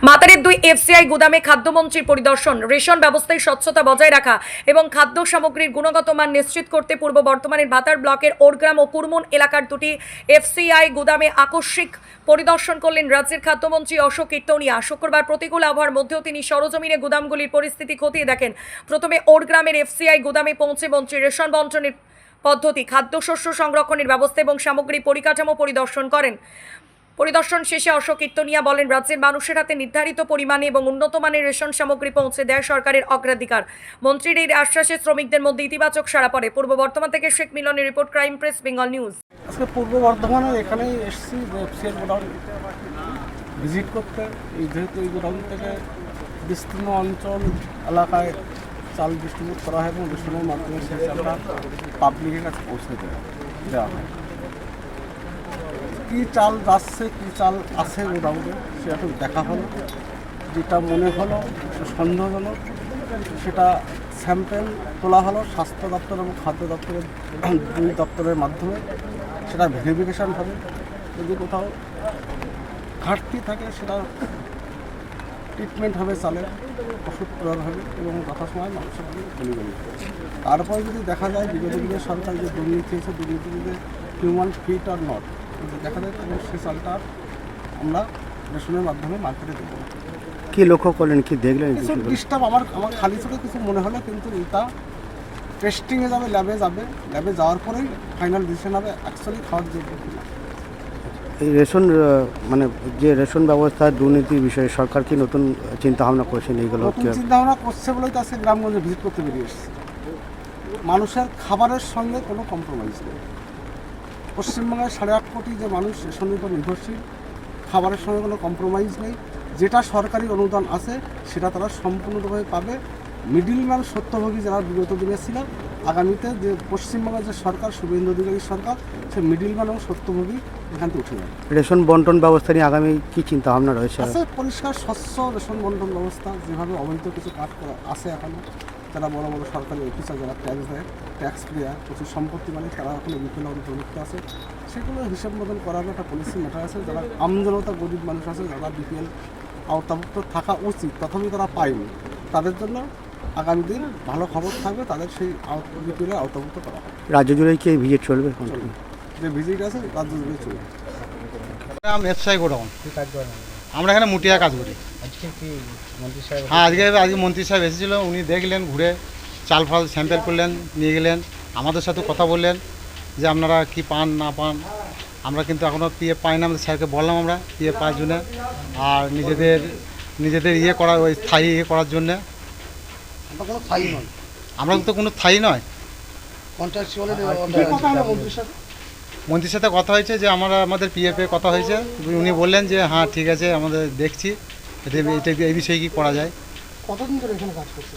মাতারের 2 FCI গুদামে খাদ্যমন্ত্রীর পরিদর্শন। Ration ব্যবস্থায় স্বচ্ছতা বজায় রাখা এবং খাদ্য সামগ্রীর গুণগত মান নিশ্চিত করতে পূর্ব বর্ধমানের ভাতার ব্লকের ওরগ্রাম ও কুরমুন এলাকার 2টি এফসিআই গুদামে আকস্মিক পরিদর্শন করলেন রাজ্যের খাদ্যমন্ত্রী অশোক কীর্তনিয়া। শুক্রবার প্রতিকূল আবহাওয়ার মধ্যেও তিনি সরজমিনে গুদামগুলির পরিস্থিতি খতিয়ে দেখেন। প্রথমে ওরগ্রামের এফসিআই গুদামে পৌঁছে মন্ত্রী রেশন বন্টনের পদ্ধতি, খাদ্যশস্য সংরক্ষণের ব্যবস্থা এবং সামগ্রী পরিকাঠামো পরিদর্শন করেন। পরিদর্শন শেষে অশোক কীর্তনিয়া বলেন, রাজ্যের মানুষের হাতে নির্ধারিত পরিমাণে এবং উন্নত মানের রেশন সামগ্রী পৌঁছে দেয় সরকারের অগ্রাধিকার। মন্ত্রীর এই আশ্বাসে শ্রমিকদের মধ্যে ইতিবাচক সাড়া পড়ে। পূর্ব বর্ধমান থেকে শেখ মিলনের report, crime press, Bengal news. আজকে পূর্ব বর্ধমানে এখানেই এসেছি এফসিআই গোডাউন ভিজিট করতে। যেহেতু এই গোডাউন থেকে বিস্তীর্ণ অঞ্চল এলাকায় চাল ডিস্ট্রিবিউট করা হয় এবং রেশনের মাধ্যমে সেই চালটা পাবলিকের কাছে পৌঁছে দেওয়া হয়। কী চাল যাচ্ছে, কী চাল আছে গোডাউনে সেটা একটু দেখা হলো। যেটা মনে হলো সন্দেহজনক সেটা স্যাম্পেল তোলা হলো স্বাস্থ্য দপ্তর এবং খাদ্য দপ্তরের 2 দপ্তরের মাধ্যমে। সেটা ভেরিফিকেশান হবে। যদি কোথাও ঘাটতি থাকে সেটা ট্রিটমেন্ট হবে, চালের ওষুধ প্রয়োগ হবে এবং যথাসময় মানুষের ডেলিভারি হবে। তারপরে যদি দেখা যায় বিগত দিনের সরকার যে দুর্নীতি হয়েছে, দুর্নীতিতে হিউম্যান ফিট আর নট, যদি দেখা যায় তাহলে সেই চালটা আমরা রেশনের মাধ্যমে মার্কেটে দেবো। কি লক্ষ্য করলেন, কি দেখলেন? কিছু ডিস্টার্ব আমার খালি চোখে কিছু মনে হলো, কিন্তু এটা টেস্টিংয়ে যাবে, ল্যাবে যাওয়ার পরেই ফাইনাল ডিসিশন হবে অ্যাকচুয়ালি খাওয়ার যোগ্য কিনা। এই রেশন মানে যে রেশন ব্যবস্থার দুর্নীতির বিষয়ে সরকার কি নতুন চিন্তাভাবনা করছেন? এইগুলো নতুন চিন্তাভাবনা করছে বলেই তো আজকে গ্রামগঞ্জে ভিজিট করতে বেরিয়ে এসেছে। মানুষের খাবারের সঙ্গে কোনো কম্প্রোমাইজ নেই। পশ্চিমবঙ্গের 8.5 কোটি যে মানুষ রেশনের উপর নির্ভরশীল, খাবারের সঙ্গে কোনো কম্প্রোমাইজ নেই। যেটা সরকারি অনুদান আছে সেটা তারা সম্পূর্ণভাবে পাবে। মিডিলম্যান সত্যভোগী যারা বিগত দিনে ছিল, আগামীতে যে পশ্চিমবঙ্গের যে সরকার, শুভেন্দু অধিকারী সরকার, সে মিডিলম্যান এবং সত্যভোগী এখান থেকে উঠে যাবে। রেশন বন্টন ব্যবস্থা নিয়ে আগামী কি চিন্তাভাবনা রয়েছে? আছে পরিষ্কার স্বচ্ছ রেশন বন্টন ব্যবস্থা। যেভাবে অবৈধ কিছু কাজ করা আছে এখনও, যারা বড় বড় সরকারি অফিসার যারা ট্যাক্স দেয়, ট্যাক্স প্লেয়ার, প্রচুর সম্পত্তি মানে তারা এখনও বিপুল অন্তর্ভুক্ত আছে। সেগুলো হিসাব মতন করার একটা পলিসি ম্যাটার আছে। যারা আমজনতা গরিব মানুষ আছে, যারা বিপিএল আওতাভুক্ত থাকা উচিত তথাপি তারা পায়নি, তাদের জন্য আগামী দিন ভালো খবর থাকবে, তাদের সেই বিপিএলের আওতাভুক্ত করা হবে। রাজ্য জুড়ে কি এই ভিজিট চলবে? যে ভিজিট আছে রাজ্য জুড়ে চলবে। এফসিআই গোডাউন আমরা এখানে মুটিয়া কাজ করি। হ্যাঁ, আজকে মন্ত্রী সাহেব এসেছিল, উনি দেখলেন, ঘুরে চাল ফাল স্যাম্পেল করলেন, নিয়ে গেলেন, আমাদের সাথে কথা বললেন যে আপনারা কি পান না পান। আমরা কিন্তু এখনও পিএফ পাই না। আমাদের স্যারকে বললাম আমরা পিএফ পাওয়ার জন্য আর নিজেদের ইয়ে করার, ওই স্থায়ী ইয়ে করার জন্যে। আমরা তো কোনো স্থায়ী নয়। মন্ত্রীর সাথে কথা হয়েছে যে আমাদের পিএফে কথা হয়েছে। উনি বললেন যে হ্যাঁ ঠিক আছে, আমাদের দেখছি এটা এই বিষয়ে কী করা যায়। কতদিন ধরে এখানে কাজ করছে?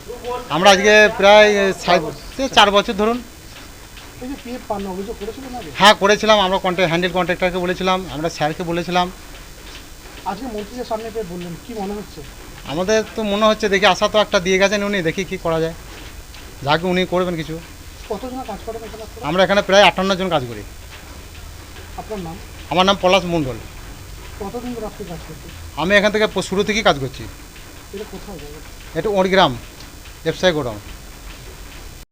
আমরা আজকে প্রায় 4 বছর ধরুন। এই যে পিএফ পান অভিযোগ করেছিলেন আগে? হ্যাঁ করেছিলাম। আমরা হ্যান্ডেল কন্ট্রাক্টরকে বলেছিলাম, আমরা স্যারকে বলেছিলাম। আজকে মন্ত্রীর সামনে পেয়ে বললেন, কি মনে হচ্ছে? আমাদের তো মনে হচ্ছে, দেখি আশা তো একটা দিয়ে গেছেন উনি, দেখি কী করা যায়, যাকে উনি করবেন কিছু। কতজন কাজ করেন এখানে? আমরা এখানে প্রায় 58 জন কাজ করি। আপনার নাম? আমার নাম পলাশ মণ্ডল। কতদিন ধরে আপনি কাজ করছেন? আমি এখান থেকে শুরু থেকেই কাজ করছি। এটা কোথায়? এটা ওরগ্রাম এফসিআই গোডাউন।